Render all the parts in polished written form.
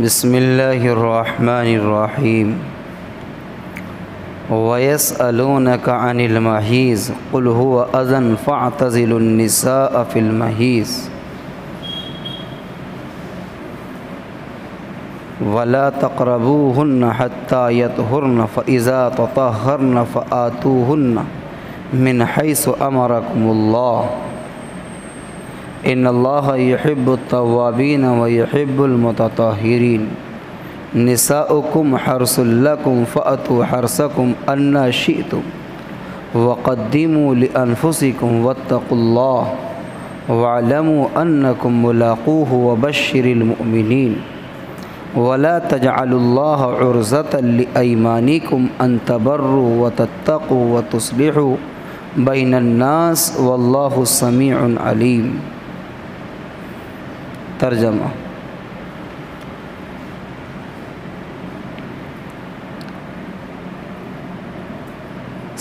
بسم اللہ الرحمن الرحیم وَيَسْأَلُونَكَ عَنِ الْمَحِيضِ قُلْ هُوَ أَذًى فَاعْتَزِلُوا النِّسَاءَ فِي الْمَحِيضِ وَلَا تَقْرَبُوهُنَّ حَتَّى يَطْهُرْنَ فَإِذَا تَطَهَّرْنَ فَآتُوهُنَّ مِنْ حَيْثُ أَمَرَكُمُ اللَّهُ إِنَّ اللَّهَ يُحِبُّ التَّوَّابِينَ وَيُحِبُّ الْمُتَطَهِّرِينَ نِسَاؤُكُمْ حَرْثٌ لَكُمْ فَأْتُوا حَرْثَكُمْ أَنَّىٰ شِئْتُمْ وَقَدِّمُوا لِأَنفُسِكُمْ وَاتَّقُوا اللَّهَ وَاعْلَمُوا أَنَّكُمْ مُلَاقُوهُ وَبَشِّرِ الْمُؤْمِنِينَ وَلَا تَجْعَلُوا اللَّهَ عُرْضَةً لِأَيْمَانِكُمْ أَن تَبَرُّوا وَتَتَّقُوا وَتُصْلِحُوا بَيْنَ النَّاسِ وَاللَّهُ سَمِيعٌ عَلِيمٌ۔ ترجمہ: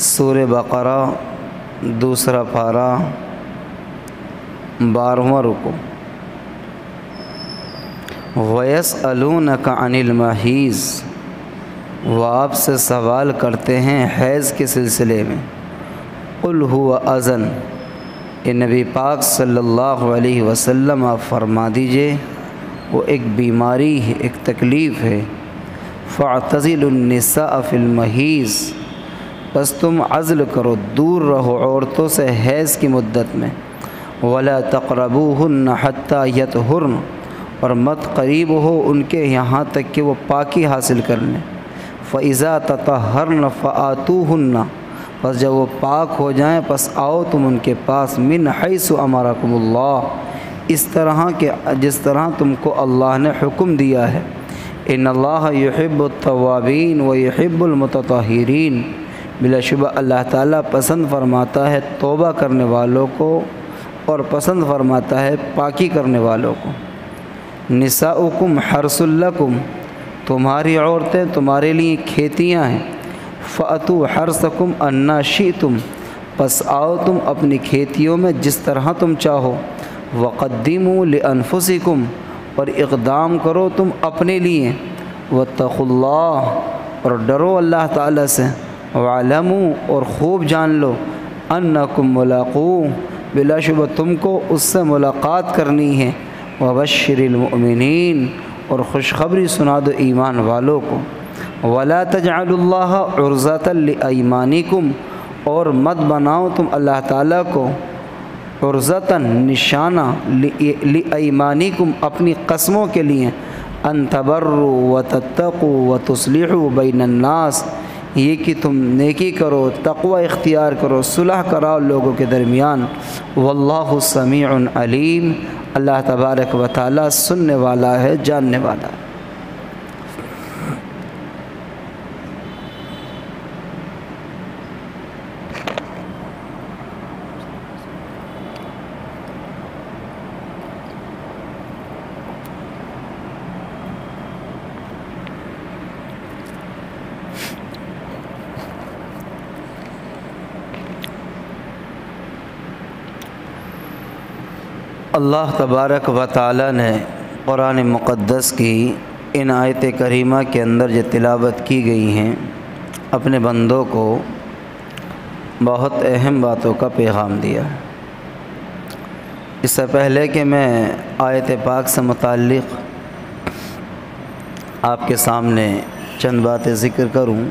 سورہ بقرہ دوسرا پارہ 12واں رکوع۔ وَيَسْأَلُونَكَ عَنِ الْمَحِيضِ، وہ آپ سے سوال کرتے ہیں حیض کے سلسلے میں۔ قُلْ هُوَ أَذًى، کہ نبی پاک صلی اللہ علیہ وسلم آپ فرما دیجئے وہ ایک بیماری ہے، ایک تکلیف ہے۔ فَاعْتَزِلُوا النِّسَاءَ فِي الْمَحِيضِ، بس تم عزل کرو، دور رہو عورتوں سے حیض کی مدت میں۔ وَلَا تَقْرَبُوهُنَّ حَتَّى يَطْهُرْنَ، اور مت قریب ہو ان کے یہاں تک کہ وہ پاکی حاصل کر لیں۔ فَإِذَا تَطَهَّرْنَ فَآتُوهُنَّ، پس جب وہ پاک ہو جائیں پس آؤ تم ان کے پاس۔ مِنْ حَيْثُ أَمَرَكُمُ اللَّهُ، اس طرح کہ جس طرح تم کو اللہ نے حکم دیا ہے۔ إِنَّ اللَّهَ يُحِبُّ التَّوَّابِينَ وَيُحِبُّ الْمُتَطَهِّرِينَ، بلا شبہ اللہ تعالیٰ پسند فرماتا ہے توبہ کرنے والوں کو اور پسند فرماتا ہے پاکی کرنے والوں کو۔ نساؤکم حرث لکم، تمہاری عورتیں تمہارے لیے کھیتیاں ہیں۔ فأتوا حرثکم انا شئتم، پس آؤ تم اپنی کھیتیوں میں جس طرح تم چاہو۔ وقدموا لانفسکم، اور اقدام کرو تم اپنے لیے۔ واتقوا اللہ، اور ڈرو اللہ تعالیٰ سے۔ وعلموا، اور خوب جان لو۔ انکم ملاقوہ، بلا شبہ تم کو اس سے ملاقات کرنی ہے۔ وبشر المؤمنین، اور خوشخبری سنا دو ایمان والوں کو۔ ولا تجعلوا اللہ عرضۃ لایمانکم، اور مت بناؤ تم اللہ تعالیٰ کو عرضۃ نشانہ لایمانکم اپنی قسموں کے لیے۔ ان تبروا وتتقوا وتصلحوا بین الناس، یہ کہ تم نیکی کرو، تقوی اختیار کرو، صلح کراؤ لوگوں کے درمیان۔ واللہ سمیع علیم، اللہ تبارک و تعالیٰ سننے والا ہے، جاننے والا ہے۔ اللہ تبارک و تعالیٰ نے قرآن مقدس کی ان آیت کریمہ کے اندر جو تلاوت کی گئی ہیں اپنے بندوں کو بہت اہم باتوں کا پیغام دیا ہے۔ اس سے پہلے کہ میں آیت پاک سے متعلق آپ کے سامنے چند باتیں ذکر کروں،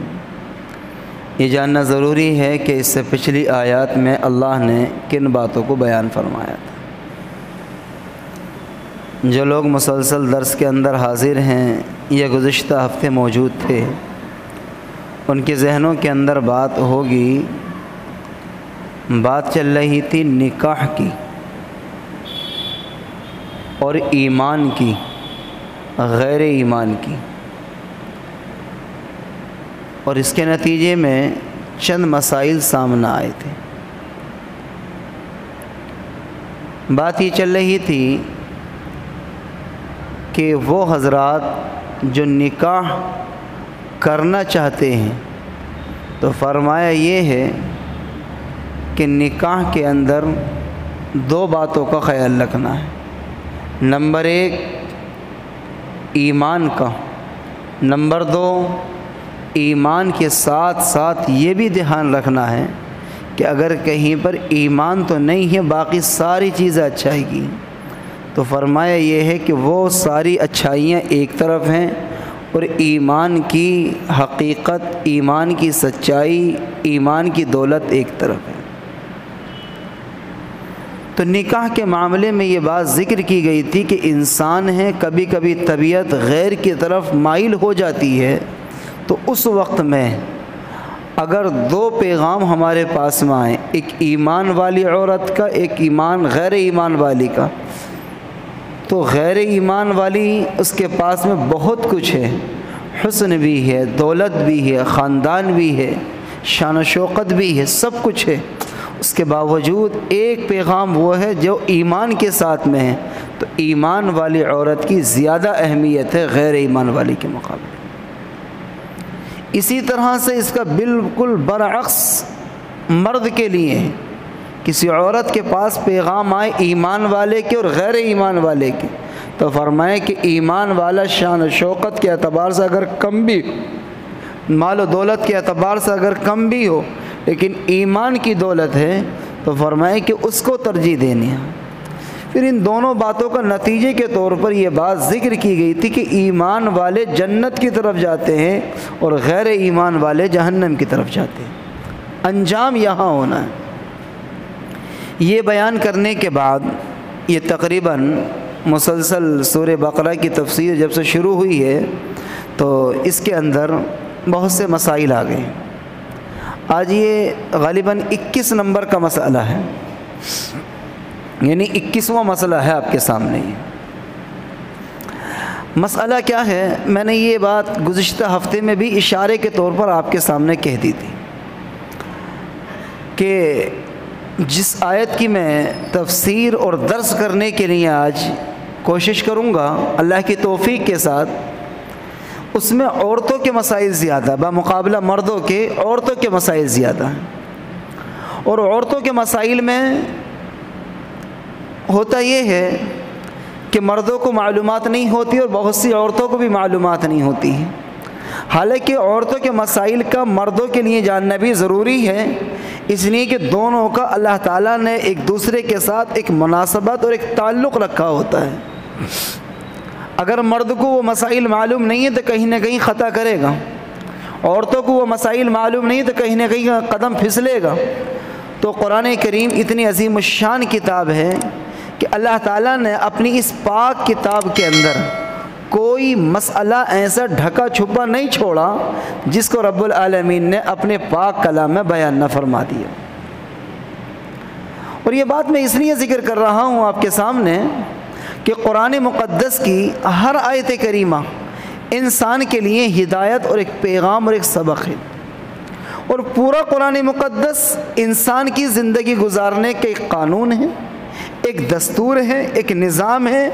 یہ جاننا ضروری ہے کہ اس سے پچھلی آیات میں اللہ نے کن باتوں کو بیان فرمایا تھا۔ جو لوگ مسلسل درس کے اندر حاضر ہیں یا گزشتہ ہفتے موجود تھے، ان کے ذہنوں کے اندر بات ہوگی، بات چل رہی تھی نکاح کی اور ایمان کی، غیر ایمان کی، اور اس کے نتیجے میں چند مسائل سامنے آئے تھے۔ بات یہ چل رہی تھی کہ وہ حضرات جو نکاح کرنا چاہتے ہیں تو فرمایا یہ ہے کہ نکاح کے اندر دو باتوں کا خیال رکھنا ہے۔ نمبر ایک، ایمان کا، نمبر 2 ایمان کے ساتھ ساتھ یہ بھی دھیان رکھنا ہے کہ اگر کہیں پر ایمان تو نہیں ہے باقی ساری چیزیں اچھائی کی، تو فرمایا یہ ہے کہ وہ ساری اچھائیاں ایک طرف ہیں اور ایمان کی حقیقت، ایمان کی سچائی، ایمان کی دولت ایک طرف ہے۔ تو نکاح کے معاملے میں یہ بات ذکر کی گئی تھی کہ انسان ہے کبھی کبھی طبیعت غیر کی طرف مائل ہو جاتی ہے، تو اس وقت میں اگر 2 پیغام ہمارے پاس میں آئیں، ایک ایمان والی عورت کا، ایک غیر ایمان والی کا، تو غیر ایمان والی اس کے پاس میں بہت کچھ ہے، حسن بھی ہے، دولت بھی ہے، خاندان بھی ہے، شان و شوکت بھی ہے، سب کچھ ہے، اس کے باوجود ایک پیغام وہ ہے جو ایمان کے ساتھ میں ہے، تو ایمان والی عورت کی زیادہ اہمیت ہے غیر ایمان والی کے مقابلے۔ اسی طرح سے اس کا بالکل برعکس مرد کے لیے ہے، کسی عورت کے پاس پیغام آئے ایمان والے کے اور غیر ایمان والے کے، تو فرمائے کہ ایمان والا شان و شوکت کے اعتبار سے اگر کم بھی، مال و دولت کے اعتبار سے اگر کم بھی ہو، لیکن ایمان کی دولت ہے، تو فرمائے کہ اس کو ترجیح دینی ہے۔ پھر ان دونوں باتوں کا نتیجے کے طور پر یہ بات ذکر کی گئی تھی کہ ایمان والے جنت کی طرف جاتے ہیں اور غیر ایمان والے جہنم کی طرف جاتے ہیں، انجام یہاں ہونا ہے۔ یہ بیان کرنے کے بعد یہ تقریباً مسلسل سورہ بقرہ کی تفسیر جب سے شروع ہوئی ہے تو اس کے اندر بہت سے مسائل آ گئے۔ آج یہ غالباً 21 نمبر کا مسئلہ ہے، یعنی 21واں مسئلہ ہے آپ کے سامنے۔ مسئلہ کیا ہے؟ میں نے یہ بات گزشتہ ہفتے میں بھی اشارے کے طور پر آپ کے سامنے کہہ دی تھی کہ جس آیت کی میں تفسیر اور درس کرنے کے لیے آج کوشش کروں گا اللہ کی توفیق کے ساتھ، اس میں عورتوں کے مسائل زیادہ، بمقابلہ مردوں کے عورتوں کے مسائل زیادہ ہیں۔ اور عورتوں کے مسائل میں ہوتا یہ ہے کہ مردوں کو معلومات نہیں ہوتی اور بہت سی عورتوں کو بھی معلومات نہیں ہوتی ہیں، حالانکہ عورتوں کے مسائل کا مردوں کے لیے جاننا بھی ضروری ہے، اس لیے کہ دونوں کا اللہ تعالیٰ نے ایک دوسرے کے ساتھ ایک مناسبت اور ایک تعلق رکھا ہوتا ہے۔ اگر مرد کو وہ مسائل معلوم نہیں ہے تو کہیں نہ کہیں خطا کرے گا، عورتوں کو وہ مسائل معلوم نہیں ہے تو کہیں نہ کہیں قدم پھسلے گا۔ تو قرآن کریم اتنی عظیم الشان کتاب ہے کہ اللہ تعالیٰ نے اپنی اس پاک کتاب کے اندر کوئی مسئلہ ایسا ڈھکا چھپا نہیں چھوڑا جس کو رب العالمین نے اپنے پاک کلام میں بیان نہ فرما دیا۔ اور یہ بات میں اس لیے ذکر کر رہا ہوں آپ کے سامنے کہ قرآن مقدس کی ہر آیت کریمہ انسان کے لیے ہدایت اور ایک پیغام اور ایک سبق ہے، اور پورا قرآن مقدس انسان کی زندگی گزارنے کا ایک قانون ہے، ایک دستور ہے، ایک نظام ہے،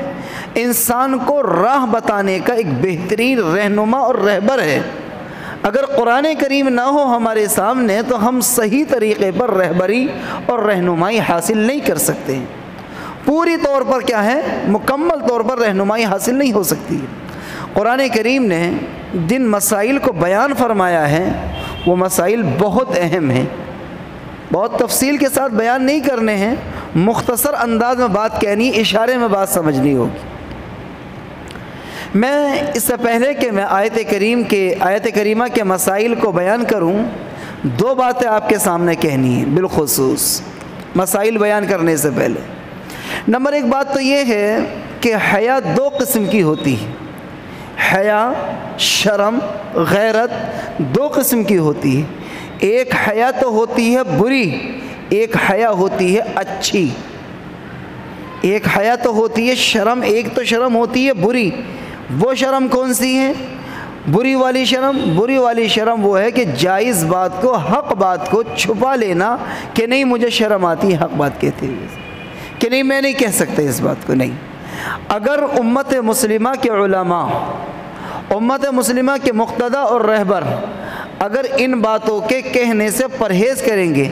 انسان کو راہ بتانے کا ایک بہترین رہنما اور رہبر ہے۔ اگر قرآن کریم نہ ہو ہمارے سامنے تو ہم صحیح طریقے پر رہبری اور رہنمائی حاصل نہیں کر سکتے، پوری طور پر کیا ہے، مکمل طور پر رہنمائی حاصل نہیں ہو سکتی۔ قرآن کریم نے جن مسائل کو بیان فرمایا ہے وہ مسائل بہت اہم ہیں، بہت تفصیل کے ساتھ بیان نہیں کرنے ہیں، مختصر انداز میں بات کہنی، اشارے میں بات سمجھنی ہوگی۔ میں اس سے پہلے کہ میں آیت کریمہ کے مسائل کو بیان کروں، 2 باتیں آپ کے سامنے کہنی ہیں بالخصوص مسائل بیان کرنے سے پہلے۔ نمبر 1 بات تو یہ ہے کہ حیا 2 قسم کی ہوتی ہے، حیا، شرم، غیرت 2 قسم کی ہوتی ہے۔ ایک حیا تو ہوتی ہے بری، ایک حیا ہوتی ہے اچھی۔ ایک حیا تو ہوتی ہے شرم، ایک تو شرم ہوتی ہے بری۔ وہ شرم کون سی ہے؟ بری والی شرم۔ بری والی شرم وہ ہے کہ جائز بات کو، حق بات کو چھپا لینا کہ نہیں مجھے شرم آتی ہے حق بات کہتے ہوئے، کہ نہیں میں نہیں کہہ سکتے اس بات کو، نہیں۔ اگر امت مسلمہ کے علماء، امت مسلمہ کے مقتدی اور رہبر اگر ان باتوں کے کہنے سے پرہیز کریں گے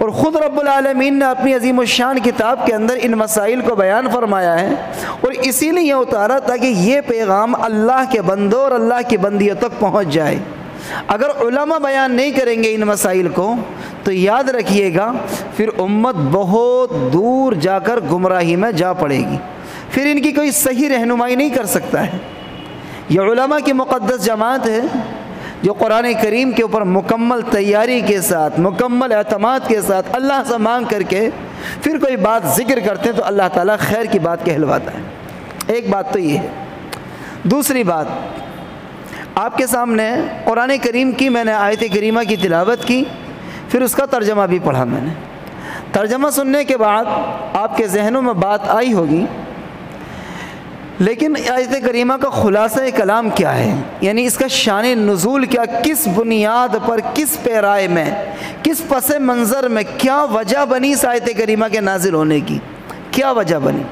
اور خود رب العالمین نے اپنی عظیم الشان کتاب کے اندر ان مسائل کو بیان فرمایا ہے، اور اسی لیے یہ اتارا تاکہ یہ پیغام اللہ کے بندوں اور اللہ کی بندیوں تک پہنچ جائے۔ اگر علماء بیان نہیں کریں گے ان مسائل کو تو یاد رکھیے گا پھر امت بہت دور جا کر گمراہی میں جا پڑے گی، پھر ان کی کوئی صحیح رہنمائی نہیں کر سکتا ہے۔ یہ علماء کی مقدس جماعت ہے جو قرآن کریم کے اوپر مکمل تیاری کے ساتھ، مکمل اعتماد کے ساتھ اللہ سے مانگ کر کے پھر کوئی بات ذکر کرتے ہیں تو اللہ تعالیٰ خیر کی بات کہلواتا ہے۔ ایک بات تو یہ ہے۔ دوسری بات، آپ کے سامنے قرآن کریم کی میں نے آیت کریمہ کی تلاوت کی، پھر اس کا ترجمہ بھی پڑھا میں نے۔ ترجمہ سننے کے بعد آپ کے ذہنوں میں بات آئی ہوگی، لیکن آیت کریمہ کا خلاصہ کلام کیا ہے، یعنی اس کا شان نزول کیا، کس بنیاد پر، کس پیرائے میں، کس پس منظر میں، کیا وجہ بنی اس آیت کریمہ کے نازل ہونے کی، کیا وجہ بنی۔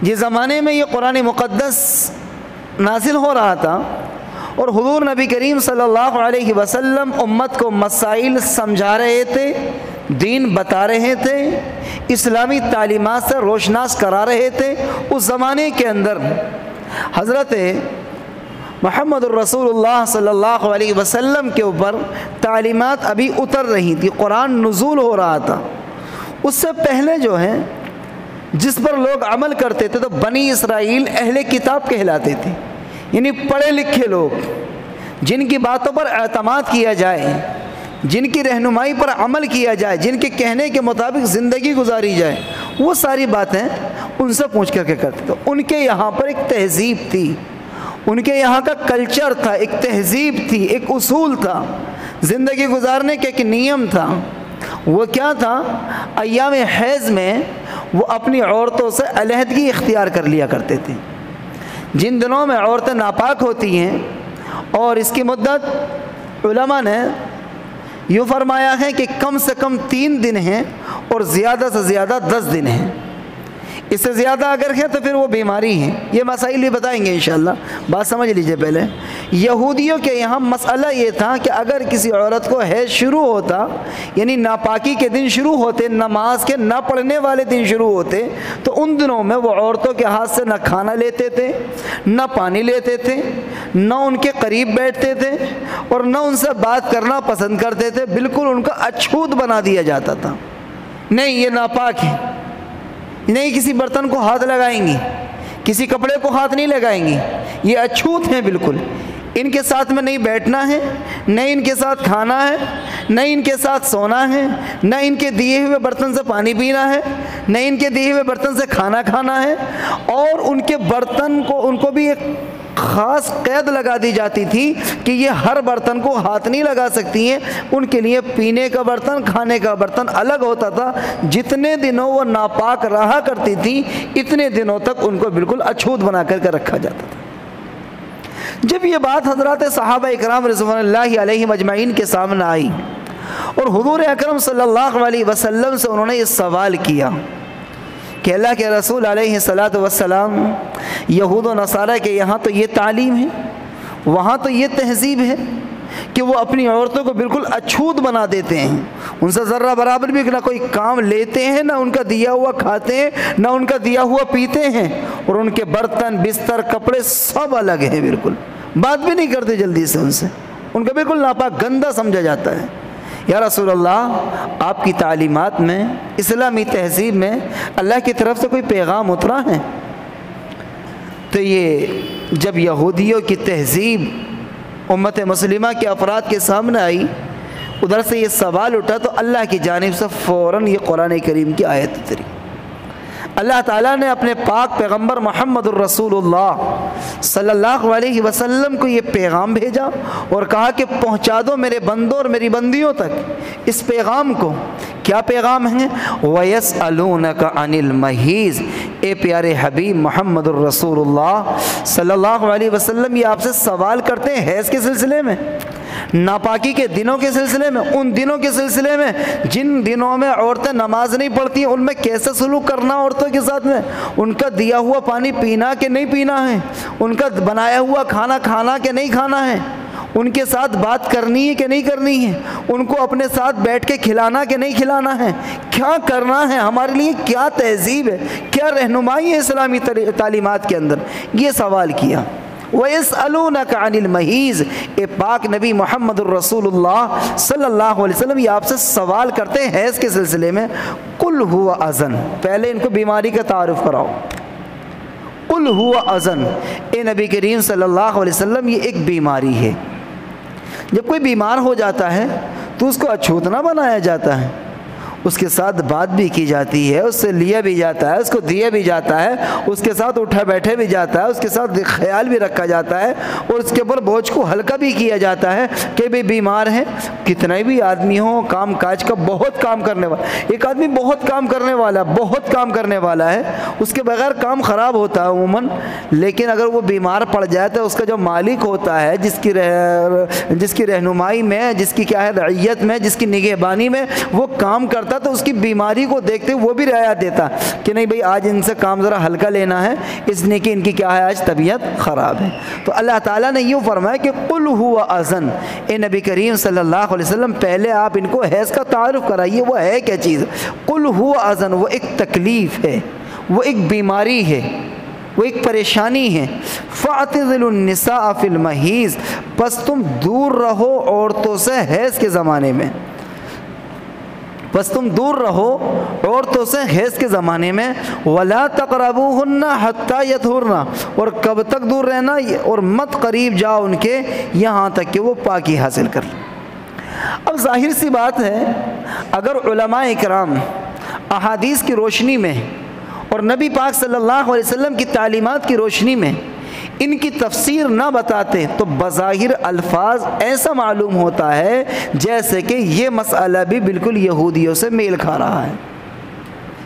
جس زمانے میں یہ قرآن مقدس نازل ہو رہا تھا اور حضور نبی کریم صلی اللہ علیہ وسلم امت کو مسائل سمجھا رہے تھے، دین بتا رہے تھے، اسلامی تعلیمات سے روشناس کرا رہے تھے، اس زمانے کے اندر حضرت محمد الرسول اللہ صلی اللہ علیہ وسلم کے اوپر تعلیمات ابھی اتر رہی تھی، قرآن نزول ہو رہا تھا۔ اس سے پہلے جو ہے جس پر لوگ عمل کرتے تھے تو بنی اسرائیل اہل کتاب کہلاتے تھے، یعنی پڑھے لکھے لوگ جن کی باتوں پر اعتماد کیا جائے، جن کی رہنمائی پر عمل کیا جائے، جن کے کہنے کے مطابق زندگی گزاری جائے، وہ ساری باتیں ان سے پوچھ کر کے کرتے تھے۔ ان کے یہاں پر ایک تہذیب تھی، ان کے یہاں کا کلچر تھا، ایک تہذیب تھی، ایک اصول تھا، زندگی گزارنے کے ایک نیم تھا۔ وہ کیا تھا؟ ایام حیض میں وہ اپنی عورتوں سے علیحدگی اختیار کر لیا کرتے تھے۔ جن دنوں میں عورتیں ناپاک ہوتی ہیں، اور اس کی مدت علماء نے یوں فرمایا ہے کہ کم سے کم 3 دن ہیں اور زیادہ سے زیادہ 10 دن ہیں۔ اس سے زیادہ اگر ہے تو پھر وہ بیماری ہیں۔ یہ مسائل بھی بتائیں گے انشاءاللہ، بات سمجھ لیجئے پہلے۔ یہودیوں کے یہاں مسئلہ یہ تھا کہ اگر کسی عورت کو حیض شروع ہوتا، یعنی ناپاکی کے دن شروع ہوتے، نماز کے نہ پڑھنے والے دن شروع ہوتے، تو ان دنوں میں وہ عورتوں کے ہاتھ سے نہ کھانا لیتے تھے، نہ پانی لیتے تھے، نہ ان کے قریب بیٹھتے تھے، اور نہ ان سے بات کرنا پسند کرتے تھے۔ بالکل ان کا اچھوت بنا دیا جاتا تھا، نہیں یہ ناپاک ہے، نہیں کسی برتن کو ہاتھ لگائیں گی، کسی کپڑے کو ہاتھ نہیں لگائیں گی، یہ اچھوت ہیں بالکل، ان کے ساتھ میں نہیں بیٹھنا ہے، نہ ان کے ساتھ کھانا ہے، نہ ان کے ساتھ سونا ہے، نہ ان کے دیے ہوئے برتن سے پانی پینا ہے، نہ ان کے دیے ہوئے برتن سے کھانا کھانا ہے۔ اور ان کے برتن کو، ان کو بھی ایک خاص قید لگا دی جاتی تھی کہ یہ ہر برتن کو ہاتھ نہیں لگا سکتی ہیں، ان کے لیے پینے کا برتن، کھانے کا برتن الگ ہوتا تھا۔ جتنے دنوں وہ ناپاک رہا کرتی تھی اتنے دنوں تک ان کو بالکل اچھوت بنا کر کے رکھا جاتا تھا۔ جب یہ بات حضرات صحابہ اکرام رضوان اللہ علیہم اجمعین کے سامنے آئی اور حضور اکرم صلی اللہ علیہ وسلم سے انہوں نے یہ سوال کیا کہ اللہ کے رسول علیہ الصلاۃ والسلام، یہود و نصارہ کے یہاں تو یہ تعلیم ہے، وہاں تو یہ تہذیب ہے کہ وہ اپنی عورتوں کو بالکل اچھوت بنا دیتے ہیں، ان سے ذرہ برابر بھی نہ کوئی کام لیتے ہیں، نہ ان کا دیا ہوا کھاتے ہیں، نہ ان کا دیا ہوا پیتے ہیں، اور ان کے برتن، بستر، کپڑے سب الگ ہیں، بالکل بات بھی نہیں کرتے جلدی سے ان سے، ان کا بالکل ناپاک گندہ سمجھا جاتا ہے۔ یا رسول اللہ، آپ کی تعلیمات میں، اسلامی تہذیب میں اللہ کی طرف سے کوئی پیغام اترا ہے؟ تو یہ جب یہودیوں کی تہذیب امت مسلمہ کے افراد کے سامنے آئی، ادھر سے یہ سوال اٹھا، تو اللہ کی جانب سے فوراً یہ قرآن کریم کی آیت اتری۔ اللہ تعالیٰ نے اپنے پاک پیغمبر محمد الرسول اللہ صلی اللہ علیہ وسلم کو یہ پیغام بھیجا اور کہا کہ پہنچا دو میرے بندوں اور میری بندیوں تک اس پیغام کو۔ کیا پیغام ہے؟ وَيَسْأَلُونَكَ عَنِ الْمَحِيضِ، اے پیارے حبیب محمد الرسول اللہ صلی اللہ علیہ وسلم، یہ آپ سے سوال کرتے ہیں حیض کے سلسلے میں، ناپاکی کے دنوں کے سلسلے میں، ان دنوں کے سلسلے میں جن دنوں میں عورتیں نماز نہیں پڑھتی ہیں، ان میں کیسے سلوک کرنا عورتوں کے ساتھ میں، ان کا دیا ہوا پانی پینا کہ نہیں پینا ہے، ان کا بنایا ہوا کھانا کھانا کہ نہیں کھانا ہے، ان کے ساتھ بات کرنی ہے کہ نہیں کرنی ہے، ان کو اپنے ساتھ بیٹھ کے کھلانا کہ نہیں کھلانا ہے، کیا کرنا ہے، ہمارے لیے کیا تہذیب ہے، کیا رہنمائی ہے اسلامی تعلیمات کے اندر، یہ سوال کیا۔ وَيَسْأَلُونَكَ عَنِ الْمَحِيضِ، اے پاک نبی محمد الرسول اللہ صلی اللہ علیہ وسلم یہ آپ سے سوال کرتے ہیں حیض کے سلسلے میں۔ قُلْ هُوَ أَذًى، پہلے ان کو بیماری کا تعارف کراؤ۔ قُلْ هُوَ أَذًى، اے نبی کریم صلی اللہ علیہ وسلم یہ ایک بیماری ہے۔ جب کوئی بیمار ہو جاتا ہے تو اس کو اچھوتنا بنایا جاتا ہے، اس کے ساتھ بات بھی کی جاتی ہے، اس سے لیا بھی جاتا ہے، اس کو دیا بھی جاتا ہے، اس کے ساتھ اٹھا بیٹھے بھی جاتا ہے، اس کے ساتھ خیال بھی رکھا جاتا ہے، اور اس کے اوپر بوجھ کو ہلکا بھی کیا جاتا ہے کہ بھی بیمار ہے۔ کتنا بھی آدمی ہو کام کاج کا بہت کام کرنے والا، ایک آدمی بہت کام کرنے والا، بہت کام کرنے والا ہے، اس کے بغیر کام خراب ہوتا ہے عموماً، لیکن اگر وہ بیمار پڑ جائے تو اس کا جو مالک ہوتا ہے، جس کی رہنمائی میں، جس کی کیا ہے رعیت میں، جس کی نگہبانی میں وہ کام کرتا تو اس کی بیماری کو دیکھتے وہ بھی رعایت دیتا کہ نہیں بھئی آج ان سے کام ذرا ہلکا لینا ہے، اس لیے کہ ان کی کیا ہے آج طبیعت خراب ہے۔ تو اللہ تعالیٰ نے یوں فرمایا کہ قُلْ هُوَ أَذًى، اے نبی کریم صلی اللہ علیہ وسلم پہلے آپ ان کو حیض کا تعارف کرائیے، وہ ہے کیا چیز۔ قُلْ هُوَ أَذًى، وہ ایک تکلیف ہے، وہ ایک بیماری ہے، وہ ایک پریشانی ہے۔ فَاعْتَزِلُوا النِّسَاءَ فِي الْمَحِيضِ، پس تم دور رہو عورتوں سے حیض کے زمانے میں، بس تم دور رہو عورتوں سے حیض کے زمانے میں۔ وَلَا تَقْرَبُوهُنَّ حَتَّى يَطْهُرْنَ، اور کب تک دور رہنا، اور مت قریب جاؤ ان کے یہاں تک کہ وہ پاکی حاصل کر لیں۔ اب ظاہر سی بات ہے اگر علماء اکرام احادیث کی روشنی میں اور نبی پاک صلی اللہ علیہ وسلم کی تعلیمات کی روشنی میں ان کی تفسیر نہ بتاتے تو بظاہر الفاظ ایسا معلوم ہوتا ہے جیسے کہ یہ مسئلہ بھی بالکل یہودیوں سے میل کھا رہا ہے،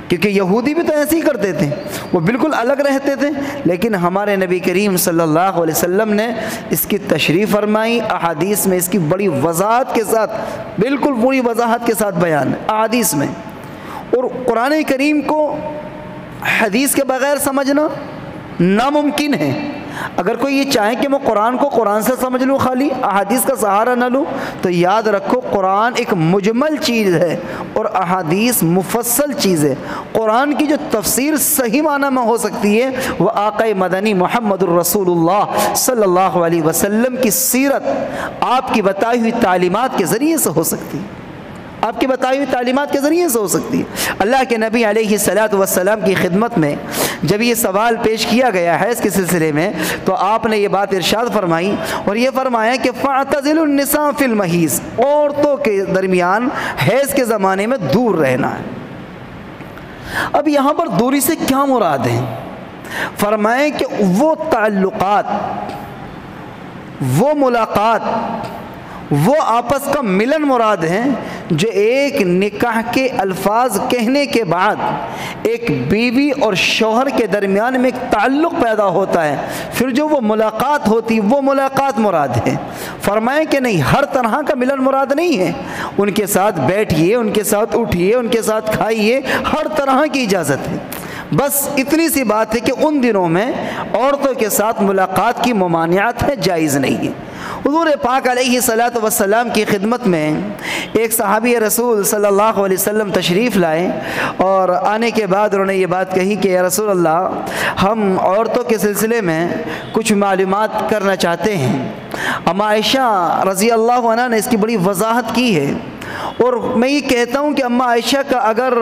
کیونکہ یہودی بھی تو ایسے ہی کرتے تھے، وہ بالکل الگ رہتے تھے، لیکن ہمارے نبی کریم صلی اللہ علیہ وسلم نے اس کی تشریح فرمائی، احادیث میں اس کی بڑی وضاحت کے ساتھ، بالکل پوری وضاحت کے ساتھ بیان ہے احادیث میں۔ اور قرآن کریم کو حدیث کے بغیر سمجھنا ناممکن ہے۔ اگر کوئی یہ چاہے کہ میں قرآن کو قرآن سے سمجھ لوں، خالی احادیث کا سہارا نہ لوں، تو یاد رکھو قرآن ایک مجمل چیز ہے اور احادیث مفصل چیز ہے۔ قرآن کی جو تفسیر صحیح معنی میں ہو سکتی ہے وہ آقا مدنی محمد الرسول اللہ صلی اللہ علیہ وسلم کی سیرت، آپ کی بتائی ہوئی تعلیمات کے ذریعے سے ہو سکتی ہے، آپ کی بتائی ہوئی تعلیمات کے ذریعے سے ہو سکتی ہے۔ اللہ کے نبی علیہ الصلوۃ والسلام کی خدمت میں جب یہ سوال پیش کیا گیا حیض کے سلسلے میں تو آپ نے یہ بات ارشاد فرمائی اور یہ فرمایا کہ فَاعْتَزِلُوا النِّسَاءَ فِي الْمَحِيضِ، عورتوں کے درمیان حیض کے زمانے میں دور رہنا ہے۔ اب یہاں پر دوری سے کیا مراد ہے؟ فرمائیں کہ وہ تعلقات، وہ ملاقات، وہ آپس کا ملن مراد ہیں جو ایک نکاح کے الفاظ کہنے کے بعد ایک بیوی اور شوہر کے درمیان میں ایک تعلق پیدا ہوتا ہے، پھر جو وہ ملاقات ہوتی وہ ملاقات مراد ہے۔ فرمائیں کہ نہیں، ہر طرح کا ملن مراد نہیں ہے، ان کے ساتھ بیٹھیے، ان کے ساتھ اٹھیے، ان کے ساتھ کھائیے، ہر طرح کی اجازت ہے۔ بس اتنی سی بات ہے کہ ان دنوں میں عورتوں کے ساتھ ملاقات کی ممانعت ہے، جائز نہیں ہے۔ حضور پاک علیہ الصلوۃ والسلام کی خدمت میں ایک صحابی رسول صلی اللہ علیہ وسلم تشریف لائے اور آنے کے بعد انہوں نے یہ بات کہی کہ یا رسول اللہ، ہم عورتوں کے سلسلے میں کچھ معلومات کرنا چاہتے ہیں۔ اما عائشہ رضی اللہ عنہا نے اس کی بڑی وضاحت کی ہے، اور میں یہ کہتا ہوں کہ اما عائشہ کا اگر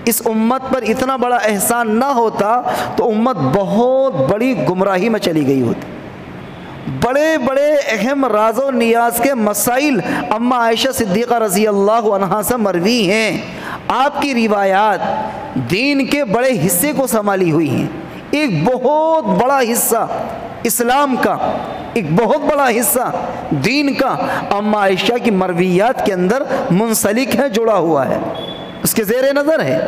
اس امت پر اتنا بڑا احسان نہ ہوتا تو امت بہت بڑی گمراہی میں چلی گئی ہوتی۔ بڑے بڑے اہم راز و نیاز کے مسائل اما عائشہ صدیقہ رضی اللہ عنہا سے مروی ہیں۔ آپ کی روایات دین کے بڑے حصے کو سنبھالی ہوئی ہیں۔ ایک بہت بڑا حصہ اسلام کا، ایک بہت بڑا حصہ دین کا اما عائشہ کی مرویات کے اندر منسلک ہے، جڑا ہوا ہے، اس کے زیر نظر ہے۔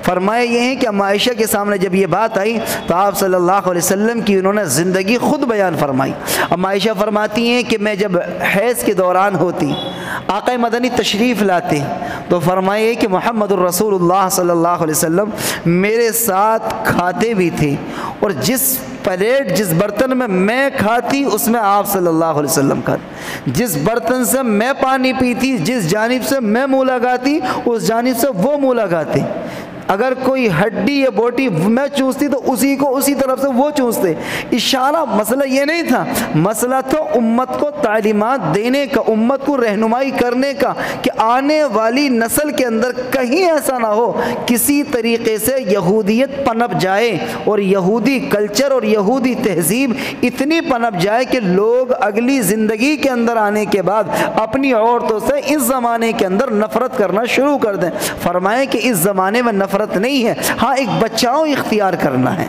فرمایا یہ ہے کہ اما عائشہ کے سامنے جب یہ بات آئی تو آپ صلی اللہ علیہ وسلم کی انہوں نے زندگی خود بیان فرمائی۔ اما عائشہ فرماتی ہیں کہ میں جب حیض کے دوران ہوتی، آقا مدنی تشریف لاتے تو فرمائے کہ محمد الرسول اللہ صلی اللہ علیہ وسلم میرے ساتھ کھاتے بھی تھے، اور جس پلیٹ جس برتن میں میں کھاتی اس میں آپ صلی اللہ علیہ وسلم کھاتے، جس برتن سے میں پانی پیتی، جس جانب سے میں منہ لگاتی اس جانب سے وہ منہ لگاتے، اگر کوئی ہڈی یا بوٹی میں چوستی تو اسی کو اسی طرف سے وہ چوستے۔ اشارہ مسئلہ یہ نہیں تھا، مسئلہ تو امت کو تعلیمات دینے کا، امت کو رہنمائی کرنے کا کہ آنے والی نسل کے اندر کہیں ایسا نہ ہو کسی طریقے سے یہودیت پنپ جائے اور یہودی کلچر اور یہودی تہذیب اتنی پنپ جائے کہ لوگ اگلی زندگی کے اندر آنے کے بعد اپنی عورتوں سے اس زمانے کے اندر نفرت کرنا شروع کر دیں۔ فرمائیں کہ اس زمانے میں نفرت نہیں ہے، ہاں ایک بچاؤ اختیار کرنا ہے،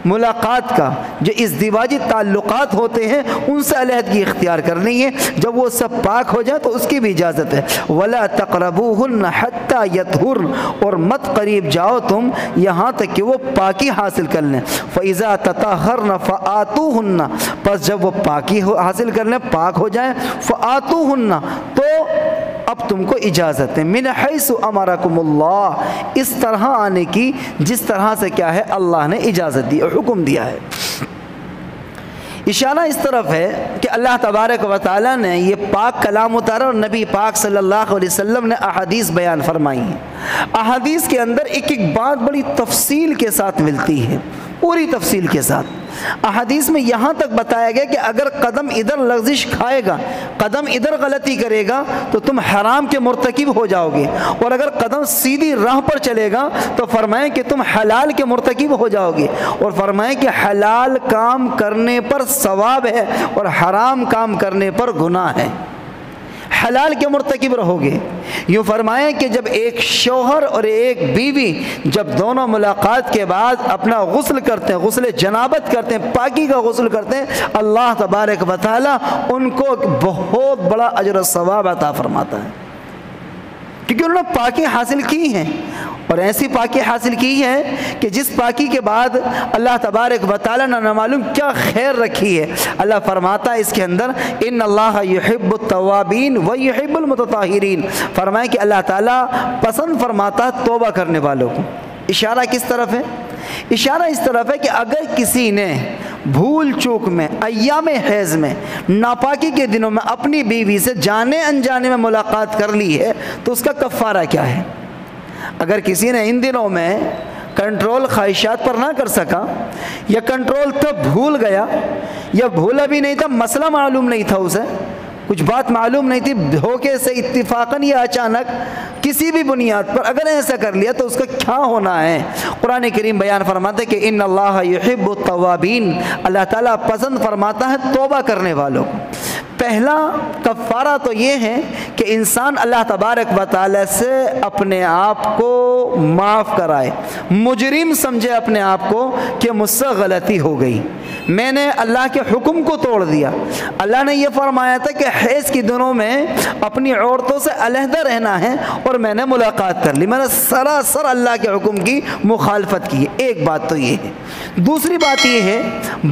ملاقات کا جو ازدواجی تعلقات ہوتے ہیں ان سے علیحدگی اختیار کرنی ہے، جب وہ سب پاک ہو جائے تو اس کی بھی اجازت ہے۔ وَلَا تَقْرَبُوهُنَّ حَتَّى يَطْهُرْنَ، اور مت قریب جاؤ تم یہاں تک کہ وہ پاکی حاصل کر لیں۔ فَإِذَا تَطَهَّرْنَ فَآتُوهُنَّ، پس جب وہ پاکی حاصل کر لیں، پاک ہو جائیں، فَآتُوهُنَّ، تو اب تم کو اجازت ہے، من حیث امرکم اللہ، اس طرح آنے کی جس طرح سے کیا ہے اللہ نے اجازت دی اور حکم دیا ہے۔ اشارہ اس طرف ہے کہ اللہ تبارک و تعالیٰ نے یہ پاک کلام اتارا اور نبی پاک صلی اللہ علیہ وسلم نے احادیث بیان فرمائی ہیں۔ احادیث کے اندر ایک ایک بات بڑی تفصیل کے ساتھ ملتی ہے، پوری تفصیل کے ساتھ۔ احادیث میں یہاں تک بتایا گیا کہ اگر قدم ادھر لغزش کھائے گا، قدم ادھر غلطی کرے گا تو تم حرام کے مرتکب ہو جاؤ گے، اور اگر قدم سیدھی راہ پر چلے گا تو فرمائیں کہ تم حلال کے مرتکب ہو جاؤ گے، اور فرمائیں کہ حلال کام کرنے پر ثواب ہے اور حرام کام کرنے پر گناہ ہے، حلال کے مرتکب رہو گے۔ یوں فرمائیں کہ جب ایک شوہر اور ایک بیوی جب دونوں ملاقات کے بعد اپنا غسل کرتے ہیں، غسل جنابت کرتے ہیں، پاکی کا غسل کرتے ہیں، اللہ تبارک و تعالیٰ ان کو بہت بڑا اجر و ثواب عطا فرماتا ہے، کیونکہ انہوں نے پاکی حاصل کی ہے، اور ایسی پاکی حاصل کی ہے کہ جس پاکی کے بعد اللہ تبارک و تعالیٰ نے نہ معلوم کیا خیر رکھی ہے۔ اللہ فرماتا ہے اس کے اندر ان اللہ یحب التوابین ویحب المتطہرین، فرمائے کہ اللہ تعالیٰ پسند فرماتا ہے توبہ کرنے والوں کو۔ اشارہ کس طرف ہے؟ اشارہ اس طرف ہے کہ اگر کسی نے بھول چوک میں ایام حیض میں ناپاکی کے دنوں میں اپنی بیوی سے جانے انجانے میں ملاقات کر لی ہے تو اس کا کفارہ کیا ہے؟ اگر کسی نے ان دنوں میں کنٹرول خواہشات پر نہ کر سکا، یا کنٹرول تب بھول گیا، یا بھولا بھی نہیں تھا، مسئلہ معلوم نہیں تھا، اسے کچھ بات معلوم نہیں تھی، دھوکے سے اتفاقاً یا اچانک کسی بھی بنیاد پر اگر ایسا کر لیا تو اس کا کیا ہونا ہے؟ قرآن کریم بیان فرماتا ہے کہ ان اللہ یحب التوابین، اللہ تعالیٰ پسند فرماتا ہے توبہ کرنے والوں کو۔ پہلا کفارہ تو یہ ہے کہ انسان اللہ تبارک و تعالیٰ سے اپنے آپ کو معاف کرائے، مجرم سمجھے اپنے آپ کو کہ مجھ سے غلطی ہو گئی، میں نے اللہ کے حکم کو توڑ دیا۔ اللہ نے یہ فرمایا تھا کہ حیض کے دنوں میں اپنی عورتوں سے علیحدہ رہنا ہے، اور میں نے ملاقات کر لی، میں نے سراسر اللہ کے حکم کی مخالفت کی۔ ایک بات تو یہ ہے۔ دوسری بات یہ ہے،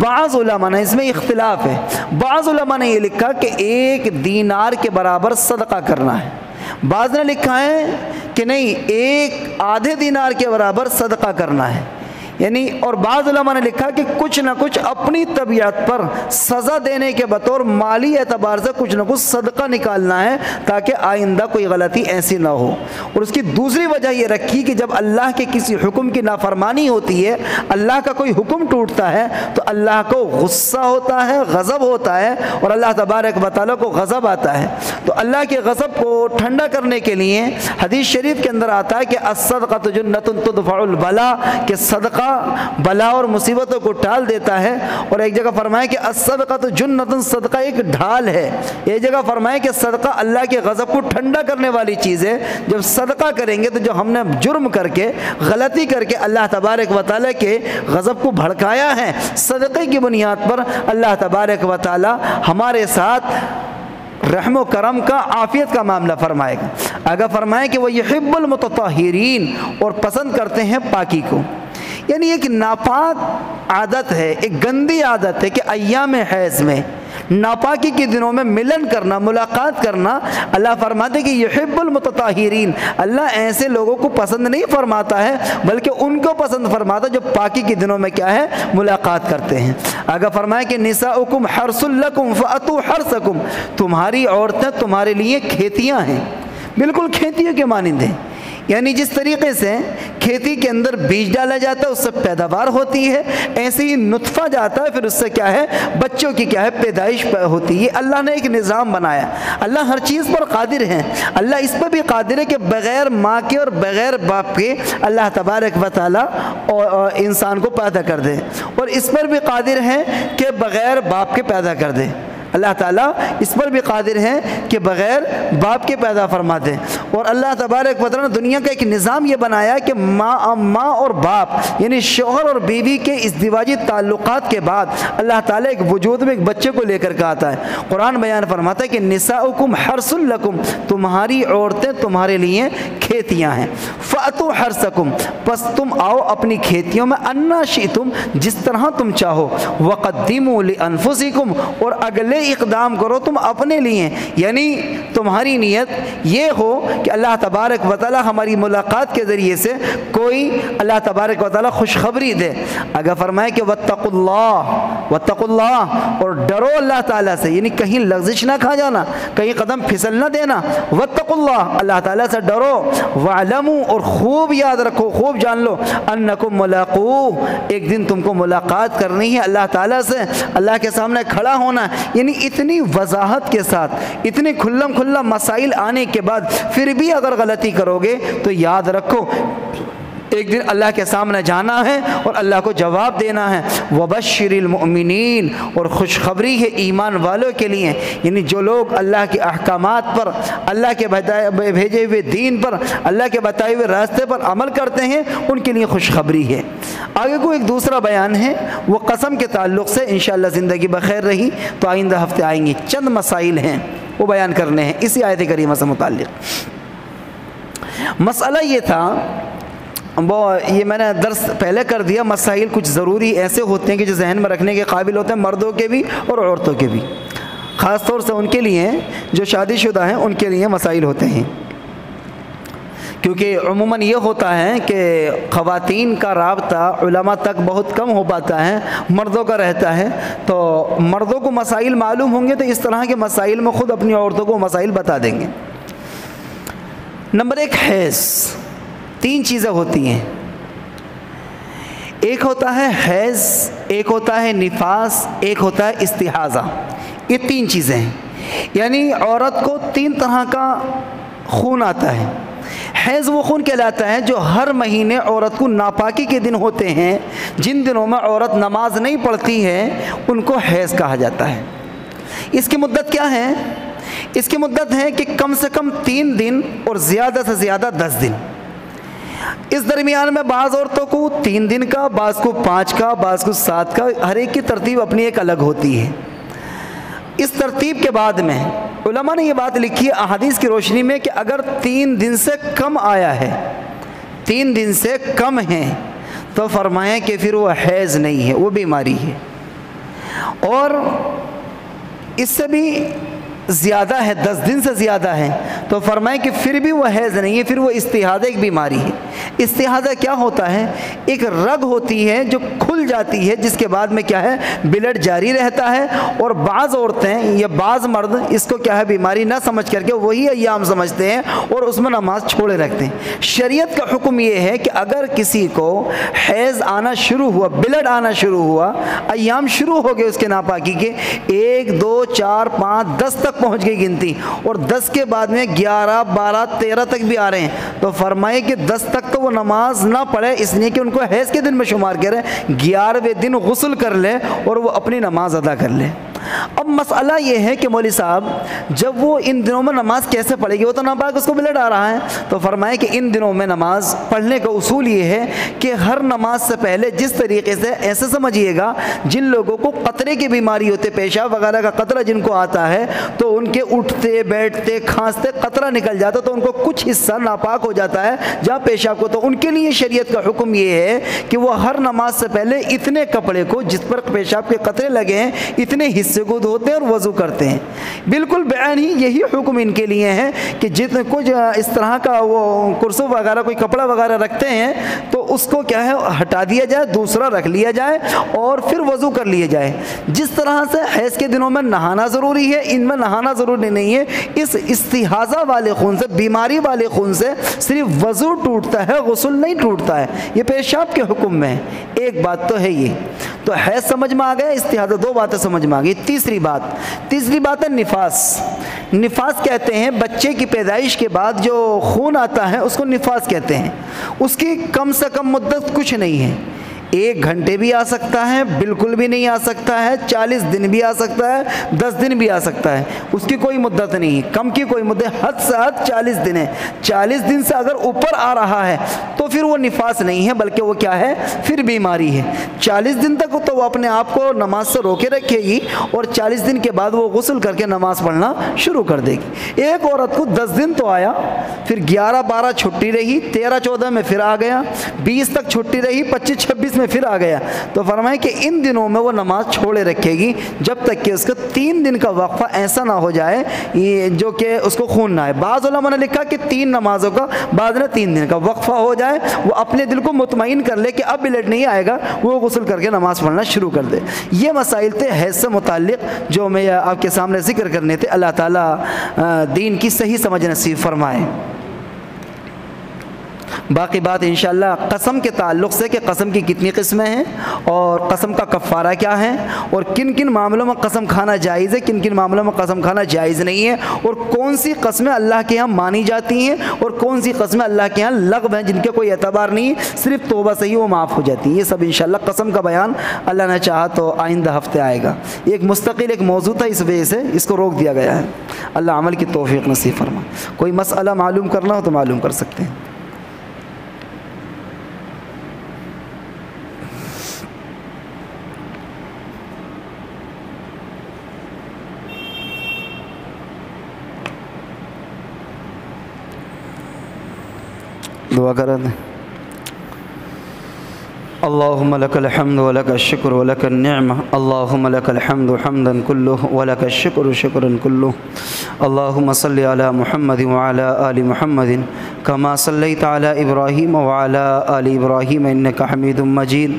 بعض علماء نے، اس میں اختلاف ہے، بعض علماء نے یہ لکھا کہ 1 دینار کے برابر صدقہ کرنا ہے، بعض نے لکھا ہے کہ نہیں 1 آدھے دینار کے برابر صدقہ کرنا ہے، یعنی اور بعض علماء نے لکھا کہ کچھ نہ کچھ اپنی طبیعت پر سزا دینے کے بطور مالی اعتبار سے کچھ نہ کچھ صدقہ نکالنا ہے تاکہ آئندہ کوئی غلطی ایسی نہ ہو۔ اور اس کی دوسری وجہ یہ رکھی کہ جب اللہ کے کسی حکم کی نافرمانی ہوتی ہے، اللہ کا کوئی حکم ٹوٹتا ہے تو اللہ کو غصہ ہوتا ہے، غضب ہوتا ہے، اور اللہ تبارک و تعالیٰ کو غضب آتا ہے۔ تو اللہ کے غضب کو ٹھنڈا کرنے کے لیے حدیث شریف کے اندر آتا ہے کہ الصدقۃ جنۃ تدفع البلاء، کہ صدقہ بلا اور مصیبتوں کو ٹال دیتا ہے۔ اور ایک جگہ فرمائے کہ الصدقۃ جنۃ، صدقہ ایک ڈھال ہے۔ ایک جگہ فرمائے کہ صدقہ اللہ کے غضب کو ٹھنڈا کرنے والی چیز ہے۔ جب صدقہ کریں گے تو جو ہم نے جرم کر کے، غلطی کر کے اللہ تبارک و تعالیٰ کے غضب کو بھڑکایا ہے، صدقے کی بنیاد پر اللہ تبارک و تعالیٰ ہمارے ساتھ رحم و کرم کا، عافیت کا معاملہ فرمائے گا۔ اگر فرمائے کہ وہ یحب المتطہرین، اور پسند کرتے ہیں پاکی کو، یعنی ایک ناپاک عادت ہے، ایک گندی عادت ہے کہ ایام حیض میں، ناپاکی کے دنوں میں ملن کرنا، ملاقات کرنا۔ اللہ فرماتے کہ یحب المتطہرین، اللہ ایسے لوگوں کو پسند نہیں فرماتا ہے بلکہ ان کو پسند فرماتا جو پاکی کے دنوں میں کیا ہے، ملاقات کرتے ہیں۔ اگر فرمائے کہ نساؤکم حرث لکم فأتوا حرثکم، تمہاری عورتیں تمہارے لیے کھیتیاں ہیں، بالکل کھیتیوں کے مانند ہیں۔ یعنی جس طریقے سے کھیتی کے اندر بیج ڈالا جاتا ہے اس سے پیداوار ہوتی ہے، ایسے ہی نطفہ جاتا ہے، پھر اس سے کیا ہے، بچوں کی کیا ہے، پیدائش ہوتی ہے۔ یہ اللہ نے ایک نظام بنایا۔ اللہ ہر چیز پر قادر ہے۔ اللہ اس پر بھی قادر ہے کہ بغیر ماں کے اور بغیر باپ کے اللہ تبارک و تعالیٰ انسان کو پیدا کر دے، اور اس پر بھی قادر ہے کہ بغیر باپ کے پیدا کر دے۔ اللہ تعالیٰ اس پر بھی قادر ہے کہ بغیر باپ کے پیدا فرما دے۔ اور اللہ تبارک و تعالیٰ نے دنیا کا ایک نظام یہ بنایا کہ ماں اور باپ یعنی شوہر اور بیوی کے ازدواجی تعلقات کے بعد اللہ تعالیٰ ایک وجود میں ایک بچے کو لے کر کے آتا ہے۔ قرآن بیان فرماتا ہے کہ نساؤکم حرث لکم، تمہاری عورتیں تمہارے لیے کھیتیاں ہیں۔ فأتوا حرثکم، پس تم آؤ اپنی کھیتیوں میں، انا شئتم، جس طرح تم چاہو، وقدموا لانفسکم، اور اگلے اقدام کرو تم اپنے لیے۔ یعنی تمہاری نیت یہ ہو کہ اللہ تبارک و تعالی ہماری ملاقات کے ذریعے سے کوئی اللہ تبارک و تعالی خوشخبری دے۔ اگر فرمائے کہ واتقوا اللہ، اور ڈرو اللہ تعالیٰ سے، یعنی کہیں لغزش نہ کھا جانا، کہیں قدم پھسل نہ دینا۔ واتقوا اللہ تعالیٰ سے ڈرو، واعلموا، اور خوب یاد رکھو، خوب جان لو، انکم ملاقوہ، ایک دن تم کو ملاقات کرنی ہے اللہ تعالیٰ سے، اللہ کے سامنے کھڑا ہونا۔ یعنی اتنی وضاحت کے ساتھ، اتنے کھلم کھلا مسائل آنے کے بعد پھر بھی اگر غلطی کرو گے تو یاد رکھو ایک دن اللہ کے سامنے جانا ہے اور اللہ کو جواب دینا ہے۔ وبشر المؤمنین، اور خوشخبری ہے ایمان والوں کے لیے، یعنی جو لوگ اللہ کے احکامات پر، اللہ کے بھیجے ہوئے دین پر، اللہ کے بتائے ہوئے راستے پر عمل کرتے ہیں، ان کے لیے خوشخبری ہے۔ آگے کو ایک دوسرا بیان ہے، وہ قسم کے تعلق سے انشاءاللہ زندگی بخیر رہی تو آئندہ ہفتے آئیں گے، چند مسائل ہیں وہ بیان کرنے ہیں اسی آیت کریمہ سے متعلق۔ مسئلہ یہ تھا، یہ میں نے درس پہلے کر دیا، مسائل کچھ ضروری ایسے ہوتے ہیں کہ جو ذہن میں رکھنے کے قابل ہوتے ہیں، مردوں کے بھی اور عورتوں کے بھی، خاص طور سے ان کے لیے جو شادی شدہ ہیں ان کے لیے مسائل ہوتے ہیں، کیونکہ عموماً یہ ہوتا ہے کہ خواتین کا رابطہ علماء تک بہت کم ہو پاتا ہے، مردوں کا رہتا ہے، تو مردوں کو مسائل معلوم ہوں گے تو اس طرح کے مسائل میں خود اپنی عورتوں کو مسائل بتا دیں گے۔ نمبر 1، حیض۔ 3 چیزیں ہوتی ہیں، ایک ہوتا ہے حیض، ایک ہوتا ہے نفاس، ایک ہوتا ہے استحاضہ۔ یہ 3 چیزیں ہیں، یعنی عورت کو 3 طرح کا خون آتا ہے۔ حیض وہ خون کہلاتا ہے جو ہر مہینے عورت کو ناپاکی کے دن ہوتے ہیں، جن دنوں میں عورت نماز نہیں پڑھتی ہے ان کو حیض کہا جاتا ہے۔ اس کی مدت کیا ہے؟ اس کی مدت ہے کہ کم سے کم 3 دن اور زیادہ سے زیادہ 10 دن۔ اس درمیان میں بعض عورتوں کو 3 دن کا، بعض کو 5 کا، بعض کو 7 کا، ہر ایک کی ترتیب اپنی ایک الگ ہوتی ہے۔ اس ترتیب کے بعد میں علماء نے یہ بات لکھی ہے احادیث کی روشنی میں کہ اگر 3 دن سے کم آیا ہے، 3 دن سے کم ہے، تو فرمایا کہ پھر وہ حیض نہیں ہے، وہ بیماری ہے۔ اور اس سے بھی زیادہ ہے، 10 دن سے زیادہ ہے، تو فرمائے کہ پھر بھی وہ حیض نہیں ہے، پھر وہ استحاضہ ایک بیماری ہے۔ استحاضہ کیا ہوتا ہے؟ ایک رگ ہوتی ہے جو کھل جاتی ہے، جس کے بعد میں کیا ہے، بلڈ جاری رہتا ہے، اور بعض عورتیں یا بعض مرد اس کو کیا ہے، بیماری نہ سمجھ کر کے وہی ایام سمجھتے ہیں اور اس میں نماز چھوڑے رکھتے ہیں۔ شریعت کا حکم یہ ہے کہ اگر کسی کو حیض آنا شروع ہوا، بلڈ آنا شروع ہوا، ایام شروع ہو گئے اس کے ناپاکی کے، 1 2 4 5 10 تک پہنچ گئی گنتی، اور 10 کے بعد میں 11 12 13 تک بھی آ رہے ہیں، تو فرمائے کہ 10 تک تو وہ نماز نہ پڑھے، اس لیے کہ ان کو حیض کے دن میں شمار کرے، 11ویں دن غسل کر لے اور وہ اپنی نماز ادا کر لے۔ اب مسئلہ یہ ہے کہ مولوی صاحب جب وہ ان دنوں میں نماز کیسے پڑھے گی، وہ تو ناپاک اس کو بلڈ آ رہا ہے، تو فرمائے کہ ان دنوں میں نماز پڑھنے کا اصول یہ ہے کہ ہر نماز سے پہلے جس طریقے سے، ایسے سمجھیے گا جن لوگوں کو قطرے کی بیماری ہوتے، پیشاب وغیرہ کا قطرہ جن کو آتا ہے، تو ان کے اٹھتے بیٹھتے کھانستے قطرہ نکل جاتا تو ان کو کچھ حصہ ناپاک ہو جاتا ہے جہاں پیشاب کو، تو ان کے لیے شریعت کا حکم یہ ہے کہ وہ ہر نماز سے پہلے اتنے کپڑے کو جس پر پیشاب کے قطرے لگے ہیں اتنے حصے کو دھوتے ہیں اور وضو کرتے ہیں۔ بالکل بیان ہی یہی حکم ان کے لیے ہے کہ جتنے کچھ اس طرح کا وہ کرسو وغیرہ کوئی کپڑا وغیرہ رکھتے ہیں تو اس کو کیا ہے ہٹا دیا جائے، دوسرا رکھ لیا جائے اور پھر وضو کر لیا جائے۔ جس طرح سے حیض کے دنوں میں نہانا ضروری ہے، ان میں نہانا ضروری نہیں ہے، اس استحاضہ والے خون سے، بیماری والے خون سے صرف وضو ٹوٹتا ہے، غسل نہیں ٹوٹتا ہے، یہ پیشاب کے حکم میں ہے۔ ایک بات تو ہے یہ، تو حیض سمجھ میں آ گیا، استحاضہ، دو باتیں سمجھ میں آ گئی۔ تیسری بات ہے نفاس۔ نفاس کہتے ہیں بچے کی پیدائش کے بعد جو خون آتا ہے اس کو نفاس کہتے ہیں۔ اس کی کم سے کم مدت کچھ نہیں ہے، 1 گھنٹے بھی آ سکتا ہے، بالکل بھی نہیں آ سکتا ہے، 40 دن بھی آ سکتا ہے، 10 دن بھی آ سکتا ہے، اس کی کوئی مدت نہیں ہے، کم کی کوئی مدت، حد سے حد 40 دن ہے۔ 40 دن سے اگر اوپر آ رہا ہے تو پھر وہ نفاس نہیں ہے بلکہ وہ کیا ہے، پھر بیماری ہے۔ 40 دن تک تو وہ اپنے آپ کو نماز سے روکے رکھے گی اور 40 دن کے بعد وہ غسل کر کے نماز پڑھنا شروع کر دے گی۔ ایک عورت کو 10 دن تو آیا، پھر 11 12 چھٹی رہی، 13 14 میں پھر آ گیا، 20 تک چھٹی رہی، 25 26 میں پھر آ گیا، تو فرمائے کہ ان دنوں میں وہ نماز چھوڑے رکھے گی جب تک کہ اس کا 3 دن کا وقفہ ایسا نہ ہو جائے جو کہ اس کو خون نہ آئے۔ بعض علماء نے لکھا کہ 3 نمازوں کا، بعض نے 3 دن کا وقفہ ہو جائے، وہ اپنے دل کو مطمئن کر لے کہ اب بلڈ نہیں آئے گا، وہ غسل کر کے نماز پڑھنا شروع کر دے۔ یہ مسائل تھے حیض سے متعلق جو میں آپ کے سامنے ذکر کرنے تھے۔ اللہ تعالیٰ دین کی صحیح سمجھ نصیب فرمائے۔ باقی بات انشاءاللہ قسم کے تعلق سے کہ قسم کی کتنی قسمیں ہیں اور قسم کا کفارہ کیا ہے اور کن کن معاملوں میں قسم کھانا جائز ہے، کن کن معاملوں میں قسم کھانا جائز نہیں ہے، اور کون سی قسمیں اللہ کے ہاں مانی جاتی ہیں اور کون سی قسمیں اللہ کے ہاں لغو ہیں جن کے کوئی اعتبار نہیں، صرف توبہ سے ہی وہ معاف ہو جاتی ہیں۔ یہ سب انشاءاللہ قسم کا بیان اللہ نے چاہا تو آئندہ ہفتے آئے گا۔ ایک مستقل ایک موضوع تھا، اس وجہ سے اس کو روک دیا گیا ہے۔ اللہ عمل کی توفیق نصیب فرما۔ کوئی مسئلہ معلوم کرنا ہو تو معلوم کر سکتے ہیں۔ دعا کرا دیں۔ اللهم لك الحمد ولك الشكر ولك النعمة، اللهم لك الحمد حمدا كله ولك الشكر شكرا كله، اللهم صل على محمد وعلى آل محمد كما صليت على إبراهيم وعلى آل إبراهيم إنك حميد مجيد،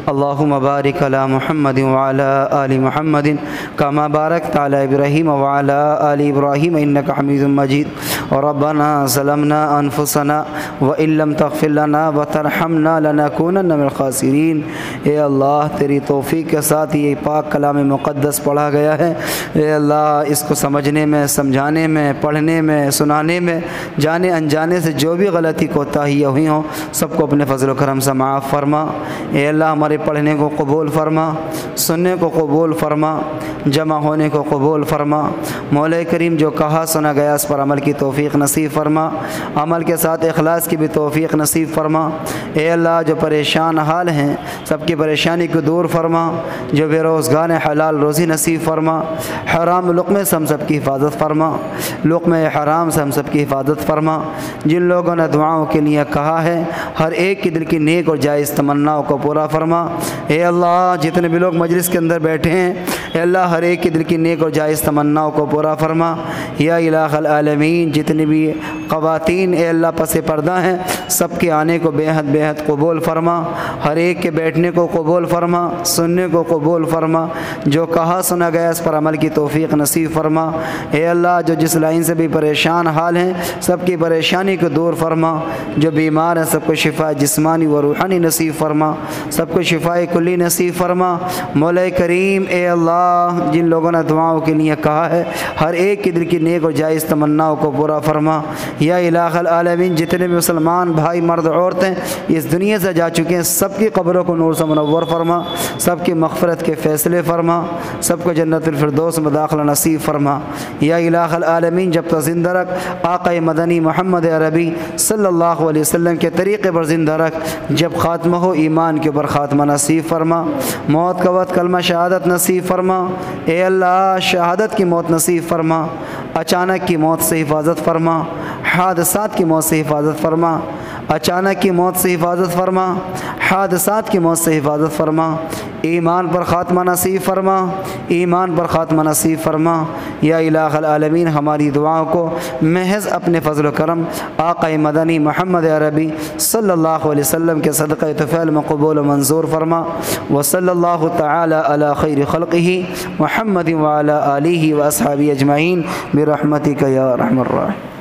اللهم بارك على محمد وعلى آل محمد كما باركت على إبراهيم وعلى آل إبراهيم إنك حميد مجيد، ربنا ظلمنا أنفسنا وإن لم تغفر لنا وترحمنا لنكونن من الخاسرين۔ اے اللہ تیری توفیق کے ساتھ یہ پاک کلام مقدس پڑھا گیا ہے، اے اللہ اس کو سمجھنے میں، سمجھانے میں، پڑھنے میں، سنانے میں جانے انجانے سے جو بھی غلطی کوتاہیاں ہوئی ہوں سب کو اپنے فضل و کرم سے معاف فرما۔ اے اللہ ہمارے پڑھنے کو قبول فرما، سننے کو قبول فرما، جمع ہونے کو قبول فرما۔ مولا کریم جو کہا سنا گیا اس پر عمل کی توفیق نصیب فرما، عمل کے ساتھ اخلاص کی بھی توفیق نصیب فرما۔ اے اللہ جو پریشان حال ہیں سب کی پریشانی کو دور فرما، جو بے روزگار حلال روزی نصیب فرما، حرام لقمے سے ہم سب کی حفاظت فرما، لقمے حرام سے ہم سب کی حفاظت فرما۔ جن لوگوں نے دعاؤں کے لیے کہا ہے ہر ایک کی دل کی نیک اور جائز تمناؤں کو پورا فرما۔ اے اللہ جتنے بھی لوگ مجلس کے اندر بیٹھے ہیں اے اللہ ہر ایک کی دل کی نیک اور جائز تمناؤں کو پورا فرما۔ یا الہ العالمین جتنی بھی خواتین اے اللہ پس پردہ ہیں سب کے آنے کو بے حد قبول فرما، ہر ایک کے بیٹھنے کو قبول فرما، سننے کو قبول فرما، جو کہا سنا گیا اس پر عمل کی توفیق نصیب فرما۔ اے اللہ جو جس لائن سے بھی پریشان حال ہیں سب کی پریشانی کو دور فرما، جو بیمار ہیں سب کو شفا جسمانی و روحانی نصیب فرما، سب کو شفا کلی نصیب فرما۔ مولا کریم اے اللہ اللہ جن لوگوں نے دعاؤں کے لیے کہا ہے ہر ایک کے دل کی نیک اور جائز تمناؤں کو پورا فرما۔ یا الہ العالمین جتنے بھی مسلمان بھائی مرد عورتیں اس دنیا سے جا چکے ہیں سب کی قبروں کو نور سے منور فرما، سب کی مغفرت کے فیصلے فرما، سب کو جنت الفردوس میں داخلہ نصیب فرما۔ یا الہ العالمین جب تک زندہ رکھ آقا مدنی محمد عربی صلی اللہ علیہ وسلم کے طریقے پر زندہ رکھ، جب خاتمہ ہو ایمان کے اوپر خاتمہ نصیب فرما، موت کا وقت کلمہ شہادت نصیب فرما۔ اے اللہ شہادت کی موت نصیب فرما، اچانک کی موت سے حفاظت فرما، حادثات کی موت سے حفاظت فرما، اچانک کی موت سے حفاظت فرما، حادثات کی موت سے حفاظت فرما، ایمان پر خاتمہ نصیب فرما، ایمان پر خاتمہ نصیب فرما۔ یا الہ العالمین ہماری دعاؤں کو محض اپنے فضل و کرم آقا مدنی محمد عربی صلی اللہ علیہ وسلم کے صدقہ طفیل میں قبول و منظور فرما۔ وصلی اللہ تعالی علی خیر خلقہ محمد وعلی آلہ واصحابہ اجمعین برحمتک یا ارحم الراحمین۔